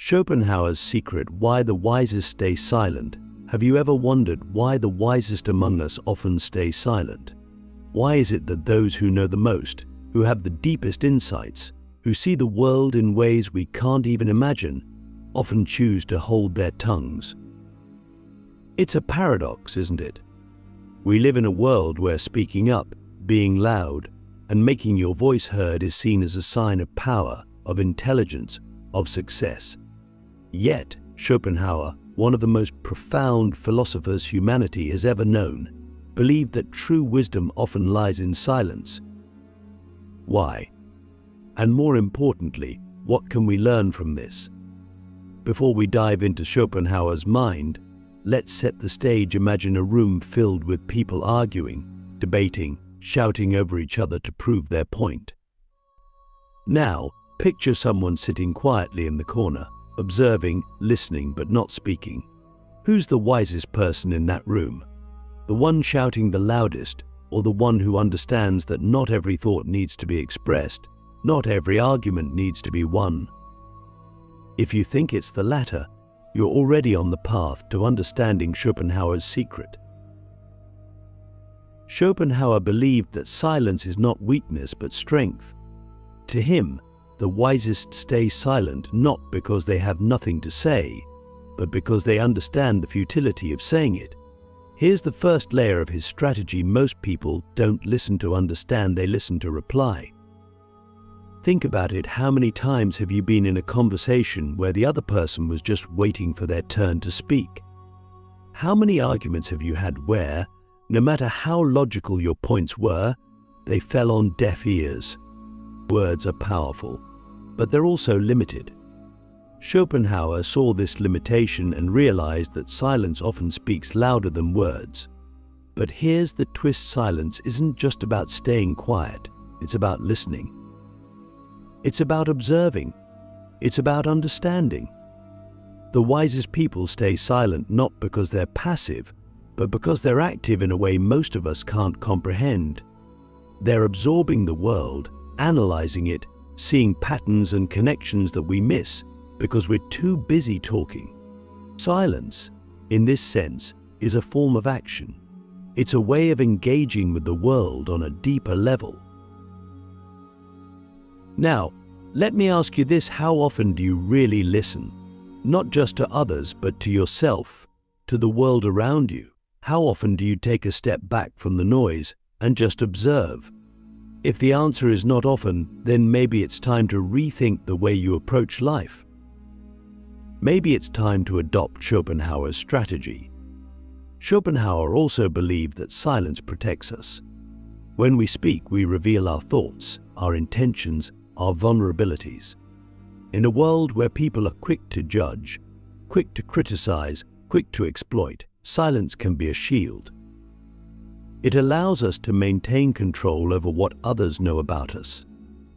Schopenhauer's secret, why the wisest stay silent. Have you ever wondered why the wisest among us often stay silent? Why is it that those who know the most, who have the deepest insights, who see the world in ways we can't even imagine, often choose to hold their tongues? It's a paradox, isn't it? We live in a world where speaking up, being loud, and making your voice heard is seen as a sign of power, of intelligence, of success. Yet, Schopenhauer, one of the most profound philosophers humanity has ever known, believed that true wisdom often lies in silence. Why? And more importantly, what can we learn from this? Before we dive into Schopenhauer's mind, let's set the stage. Imagine a room filled with people arguing, debating, shouting over each other to prove their point. Now, picture someone sitting quietly in the corner, observing, listening, but not speaking. Who's the wisest person in that room? The one shouting the loudest, or the one who understands that not every thought needs to be expressed, not every argument needs to be won? If you think it's the latter, you're already on the path to understanding Schopenhauer's secret. Schopenhauer believed that silence is not weakness but strength. To him, the wisest stay silent not because they have nothing to say, but because they understand the futility of saying it. Here's the first layer of his strategy. Most people don't listen to understand, they listen to reply. Think about it. How many times have you been in a conversation where the other person was just waiting for their turn to speak? How many arguments have you had where, no matter how logical your points were, they fell on deaf ears? Words are powerful, but they're also limited. Schopenhauer saw this limitation and realized that silence often speaks louder than words. But here's the twist: silence isn't just about staying quiet, it's about listening. It's about observing. It's about understanding. The wisest people stay silent not because they're passive, but because they're active in a way most of us can't comprehend. They're absorbing the world, analyzing it, seeing patterns and connections that we miss because we're too busy talking. Silence, in this sense, is a form of action. It's a way of engaging with the world on a deeper level. Now, let me ask you this: how often do you really listen? Not just to others, but to yourself, to the world around you. How often do you take a step back from the noise and just observe? If the answer is not often, then maybe it's time to rethink the way you approach life. Maybe it's time to adopt Schopenhauer's strategy. Schopenhauer also believed that silence protects us. When we speak, we reveal our thoughts, our intentions, our vulnerabilities. In a world where people are quick to judge, quick to criticize, quick to exploit, silence can be a shield. It allows us to maintain control over what others know about us.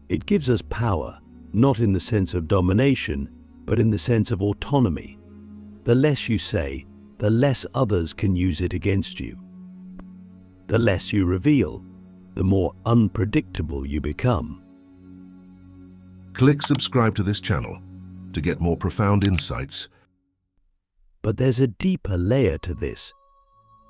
It gives us power, not in the sense of domination, but in the sense of autonomy. The less you say, the less others can use it against you. The less you reveal, the more unpredictable you become. Click subscribe to this channel to get more profound insights. But there's a deeper layer to this.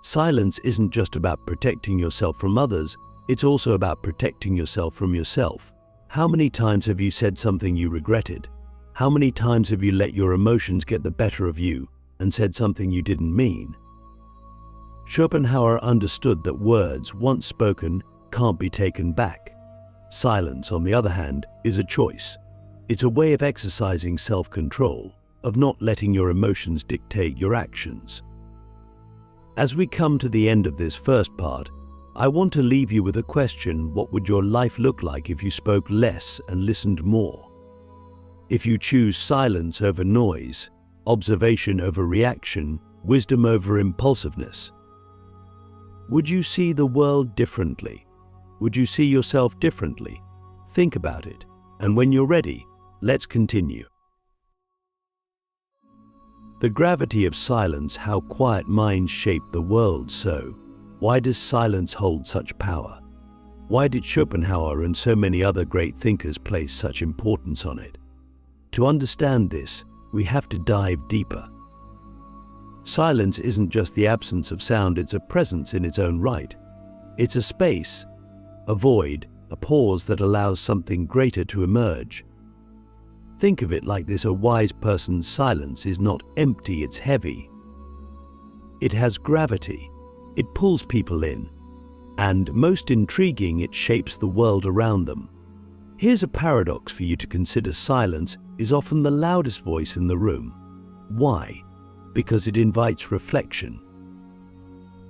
Silence isn't just about protecting yourself from others, it's also about protecting yourself from yourself. How many times have you said something you regretted? How many times have you let your emotions get the better of you and said something you didn't mean? Schopenhauer understood that words, once spoken, can't be taken back. Silence, on the other hand, is a choice. It's a way of exercising self-control, of not letting your emotions dictate your actions. As we come to the end of this first part, I want to leave you with a question: what would your life look like if you spoke less and listened more? If you choose silence over noise, observation over reaction, wisdom over impulsiveness, would you see the world differently? Would you see yourself differently? Think about it, and when you're ready, let's continue. The gravity of silence, how quiet minds shape the world. So, why does silence hold such power? Why did Schopenhauer and so many other great thinkers place such importance on it? To understand this, we have to dive deeper. Silence isn't just the absence of sound, it's a presence in its own right. It's a space, a void, a pause that allows something greater to emerge. Think of it like this: a wise person's silence is not empty, it's heavy. It has gravity, it pulls people in, and most intriguing, it shapes the world around them. Here's a paradox for you to consider: silence is often the loudest voice in the room. Why? Because it invites reflection.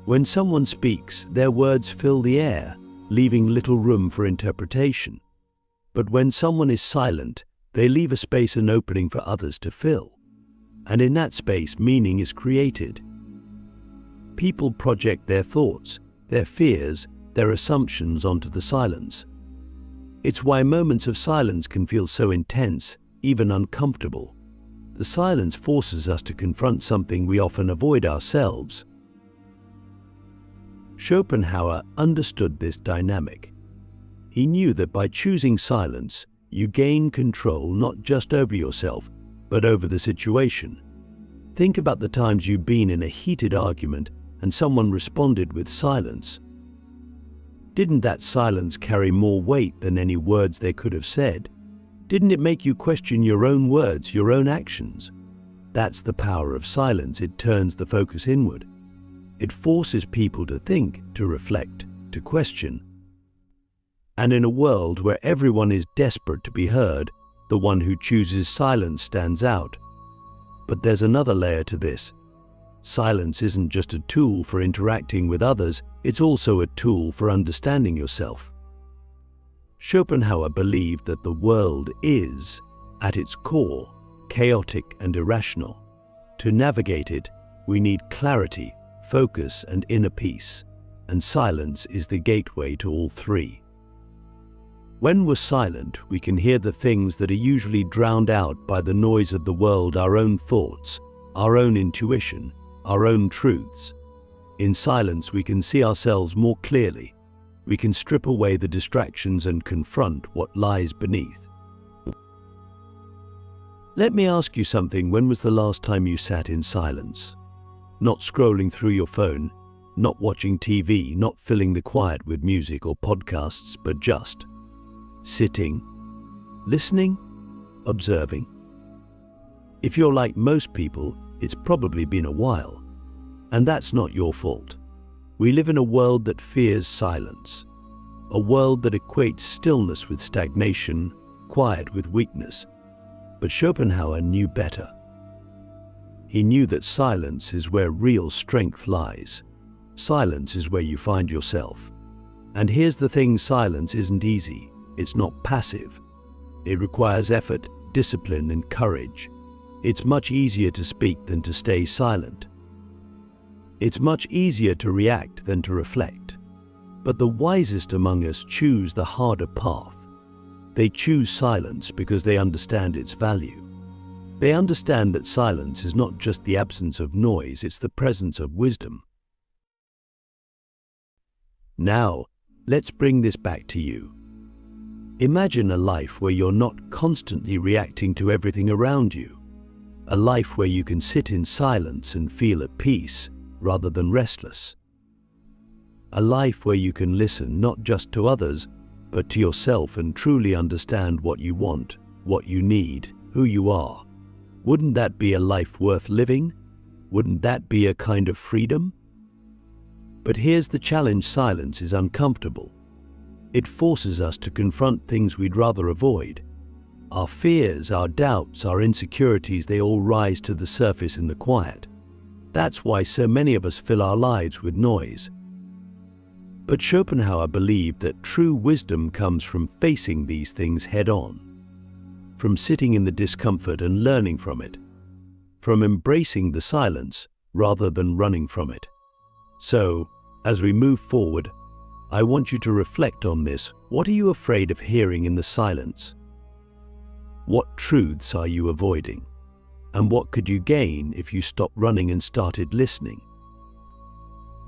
When someone speaks, their words fill the air, leaving little room for interpretation. But when someone is silent, they leave a space, an opening for others to fill. And in that space, meaning is created. People project their thoughts, their fears, their assumptions onto the silence. It's why moments of silence can feel so intense, even uncomfortable. The silence forces us to confront something we often avoid ourselves. Schopenhauer understood this dynamic. He knew that by choosing silence, you gain control not just over yourself, but over the situation. Think about the times you've been in a heated argument and someone responded with silence. Didn't that silence carry more weight than any words they could have said? Didn't it make you question your own words, your own actions? That's the power of silence. It turns the focus inward. It forces people to think, to reflect, to question. And in a world where everyone is desperate to be heard, the one who chooses silence stands out. But there's another layer to this. Silence isn't just a tool for interacting with others, it's also a tool for understanding yourself. Schopenhauer believed that the world is, at its core, chaotic and irrational. To navigate it, we need clarity, focus, and inner peace, and silence is the gateway to all three. When we're silent, we can hear the things that are usually drowned out by the noise of the world: our own thoughts, our own intuition, our own truths. In silence, we can see ourselves more clearly. We can strip away the distractions and confront what lies beneath. Let me ask you something. When was the last time you sat in silence? Not scrolling through your phone, not watching TV, not filling the quiet with music or podcasts, but just sitting, listening, observing. If you're like most people, it's probably been a while. And that's not your fault. We live in a world that fears silence, a world that equates stillness with stagnation, quiet with weakness. But Schopenhauer knew better. He knew that silence is where real strength lies. Silence is where you find yourself. And here's the thing: silence isn't easy. It's not passive. It requires effort, discipline, and courage. It's much easier to speak than to stay silent. It's much easier to react than to reflect. But the wisest among us choose the harder path. They choose silence because they understand its value. They understand that silence is not just the absence of noise, it's the presence of wisdom. Now, let's bring this back to you. Imagine a life where you're not constantly reacting to everything around you. A life where you can sit in silence and feel at peace, rather than restless. A life where you can listen not just to others, but to yourself and truly understand what you want, what you need, who you are. Wouldn't that be a life worth living? Wouldn't that be a kind of freedom? But here's the challenge: silence is uncomfortable. It forces us to confront things we'd rather avoid. Our fears, our doubts, our insecurities, they all rise to the surface in the quiet. That's why so many of us fill our lives with noise. But Schopenhauer believed that true wisdom comes from facing these things head-on, from sitting in the discomfort and learning from it, from embracing the silence rather than running from it. So, as we move forward, I want you to reflect on this. What are you afraid of hearing in the silence? What truths are you avoiding? And what could you gain if you stopped running and started listening?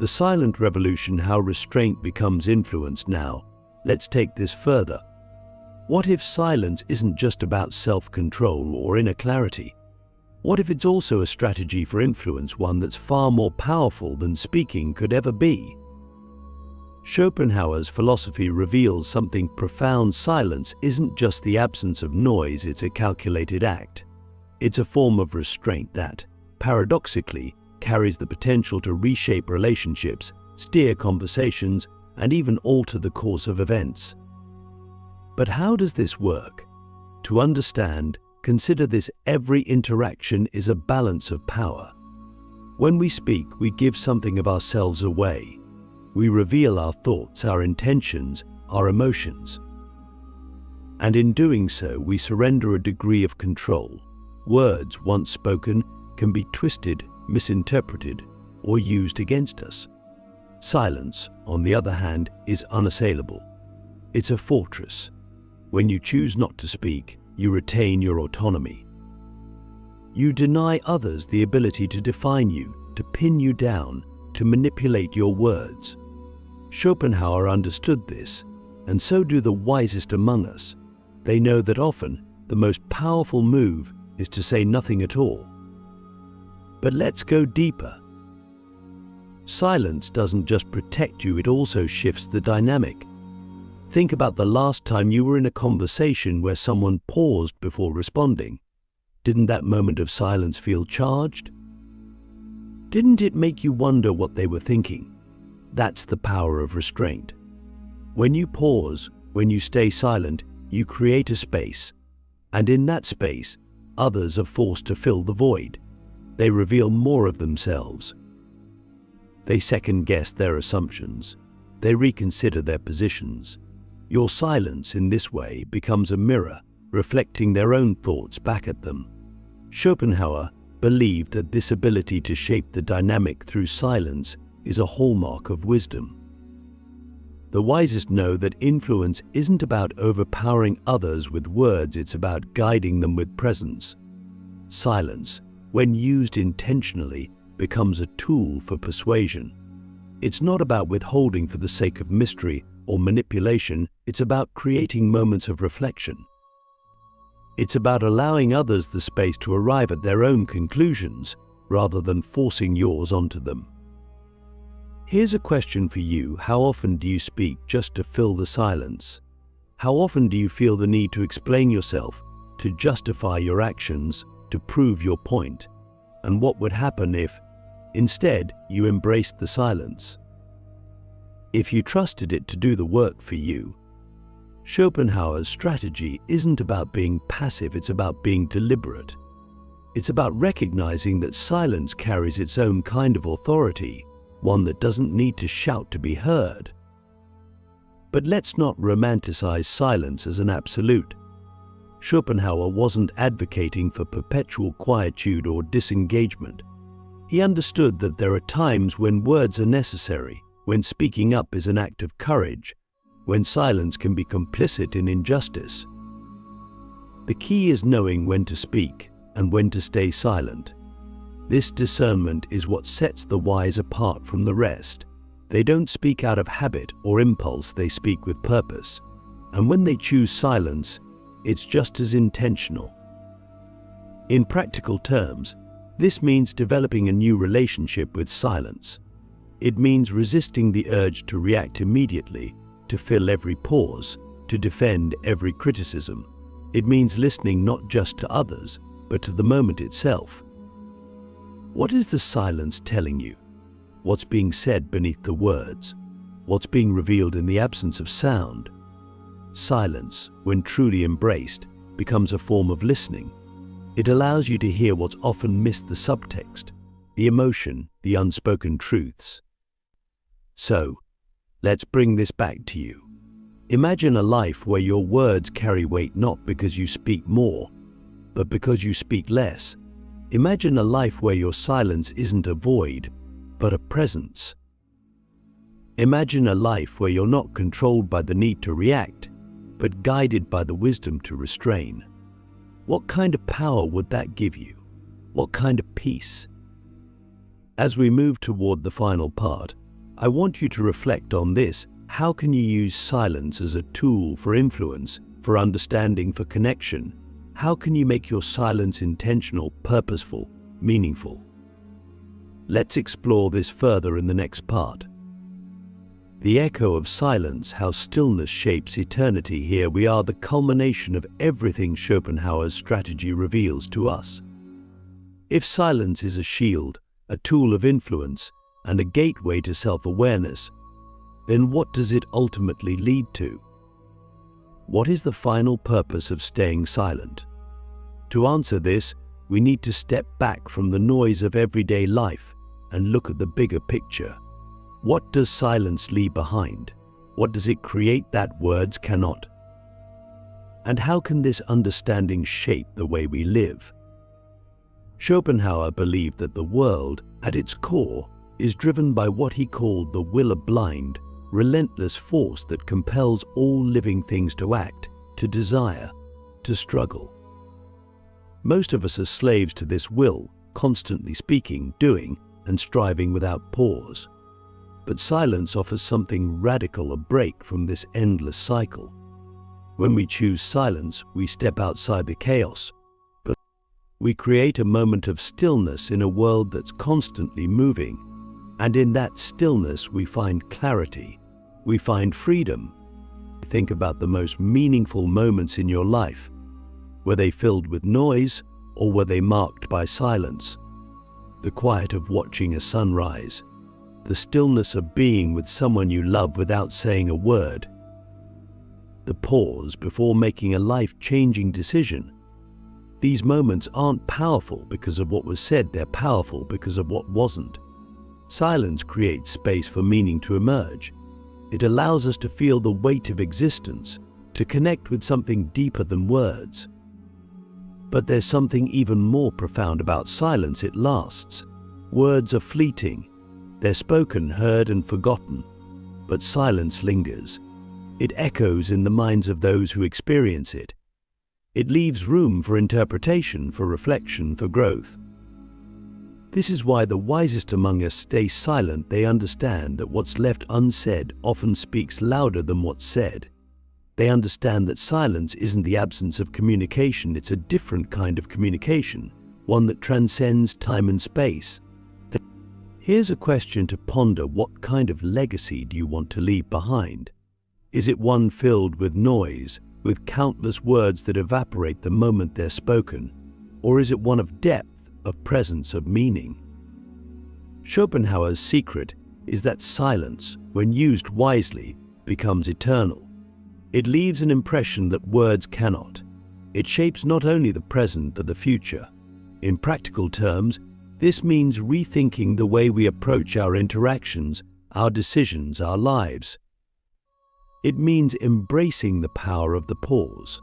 The silent revolution: how restraint becomes influence. Now, let's take this further. What if silence isn't just about self-control or inner clarity? What if it's also a strategy for influence, one that's far more powerful than speaking could ever be? Schopenhauer's philosophy reveals something profound. Silence isn't just the absence of noise, it's a calculated act. It's a form of restraint that, paradoxically, carries the potential to reshape relationships, steer conversations, and even alter the course of events. But how does this work? To understand, consider this: every interaction is a balance of power. When we speak, we give something of ourselves away. We reveal our thoughts, our intentions, our emotions. And in doing so, we surrender a degree of control. Words once spoken can be twisted, misinterpreted, or used against us. Silence, on the other hand, is unassailable. It's a fortress. When you choose not to speak, you retain your autonomy. You deny others the ability to define you, to pin you down, to manipulate your words. Schopenhauer understood this, and so do the wisest among us. They know that often the most powerful move is to say nothing at all. But let's go deeper. Silence doesn't just protect you, it also shifts the dynamic. Think about the last time you were in a conversation where someone paused before responding. Didn't that moment of silence feel charged? Didn't it make you wonder what they were thinking? That's the power of restraint. When you pause, when you stay silent, you create a space. And in that space, others are forced to fill the void. They reveal more of themselves. They second-guess their assumptions. They reconsider their positions. Your silence in this way becomes a mirror, reflecting their own thoughts back at them. Schopenhauer believed that this ability to shape the dynamic through silence is a hallmark of wisdom. The wisest know that influence isn't about overpowering others with words, it's about guiding them with presence. Silence, when used intentionally, becomes a tool for persuasion. It's not about withholding for the sake of mystery or manipulation, it's about creating moments of reflection. It's about allowing others the space to arrive at their own conclusions, rather than forcing yours onto them. Here's a question for you: how often do you speak just to fill the silence? How often do you feel the need to explain yourself, to justify your actions, to prove your point? And what would happen if, instead, you embraced the silence? If you trusted it to do the work for you? Schopenhauer's strategy isn't about being passive, it's about being deliberate. It's about recognizing that silence carries its own kind of authority, one that doesn't need to shout to be heard. But let's not romanticize silence as an absolute. Schopenhauer wasn't advocating for perpetual quietude or disengagement. He understood that there are times when words are necessary, when speaking up is an act of courage, when silence can be complicit in injustice. The key is knowing when to speak and when to stay silent. This discernment is what sets the wise apart from the rest. They don't speak out of habit or impulse, they speak with purpose. And when they choose silence, it's just as intentional. In practical terms, this means developing a new relationship with silence. It means resisting the urge to react immediately, to fill every pause, to defend every criticism. It means listening not just to others, but to the moment itself. What is the silence telling you? What's being said beneath the words? What's being revealed in the absence of sound? Silence, when truly embraced, becomes a form of listening. It allows you to hear what's often missed: the subtext, the emotion, the unspoken truths. So, let's bring this back to you. Imagine a life where your words carry weight not because you speak more, but because you speak less. Imagine a life where your silence isn't a void, but a presence. Imagine a life where you're not controlled by the need to react, but guided by the wisdom to restrain. What kind of power would that give you? What kind of peace? As we move toward the final part, I want you to reflect on this. How can you use silence as a tool for influence, for understanding, for connection? How can you make your silence intentional, purposeful, meaningful? Let's explore this further in the next part. The echo of silence, how stillness shapes eternity. Here we are, the culmination of everything Schopenhauer's strategy reveals to us. If silence is a shield, a tool of influence, and a gateway to self-awareness, then what does it ultimately lead to? What is the final purpose of staying silent? To answer this, we need to step back from the noise of everyday life and look at the bigger picture. What does silence leave behind? What does it create that words cannot? And how can this understanding shape the way we live? Schopenhauer believed that the world, at its core, is driven by what he called the will, a blind, relentless force that compels all living things to act, to desire, to struggle. Most of us are slaves to this will, constantly speaking, doing, and striving without pause. But silence offers something radical, a break from this endless cycle. When we choose silence, we step outside the chaos, but we create a moment of stillness in a world that's constantly moving. And in that stillness, we find clarity, we find freedom. Think about the most meaningful moments in your life. Were they filled with noise, or were they marked by silence? The quiet of watching a sunrise, the stillness of being with someone you love without saying a word, the pause before making a life-changing decision. These moments aren't powerful because of what was said, they're powerful because of what wasn't. Silence creates space for meaning to emerge. It allows us to feel the weight of existence, to connect with something deeper than words. But there's something even more profound about silence. It lasts. Words are fleeting. They're spoken, heard, and forgotten. But silence lingers. It echoes in the minds of those who experience it. It leaves room for interpretation, for reflection, for growth. This is why the wisest among us stay silent. They understand that what's left unsaid often speaks louder than what's said. They understand that silence isn't the absence of communication, it's a different kind of communication, one that transcends time and space. Here's a question to ponder: what kind of legacy do you want to leave behind? Is it one filled with noise, with countless words that evaporate the moment they're spoken? Or is it one of depth, of presence, of meaning? Schopenhauer's secret is that silence, when used wisely, becomes eternal. It leaves an impression that words cannot. It shapes not only the present but the future. In practical terms, this means rethinking the way we approach our interactions, our decisions, our lives. It means embracing the power of the pause.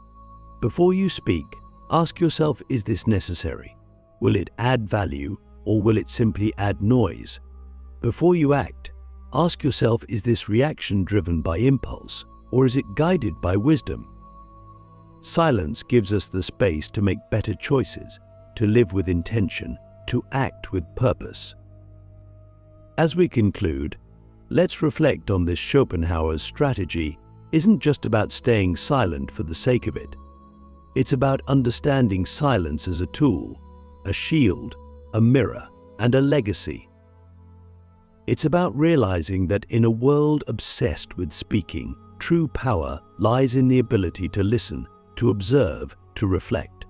Before you speak, ask yourself, is this necessary? Will it add value, or will it simply add noise? Before you act, ask yourself, is this reaction driven by impulse, or is it guided by wisdom? Silence gives us the space to make better choices, to live with intention, to act with purpose. As we conclude, let's reflect on this. Schopenhauer's strategy isn't just about staying silent for the sake of it. It's about understanding silence as a tool, a shield, a mirror, and a legacy. It's about realizing that in a world obsessed with speaking, true power lies in the ability to listen, to observe, to reflect.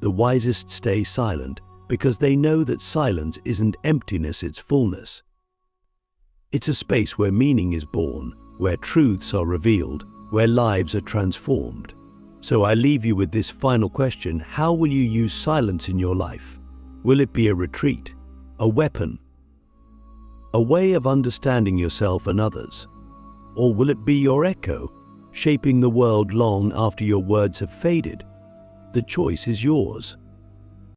The wisest stay silent because they know that silence isn't emptiness, it's fullness. It's a space where meaning is born, where truths are revealed, where lives are transformed. So I leave you with this final question: how will you use silence in your life? Will it be a retreat, a weapon, a way of understanding yourself and others? Or will it be your echo, shaping the world long after your words have faded? The choice is yours.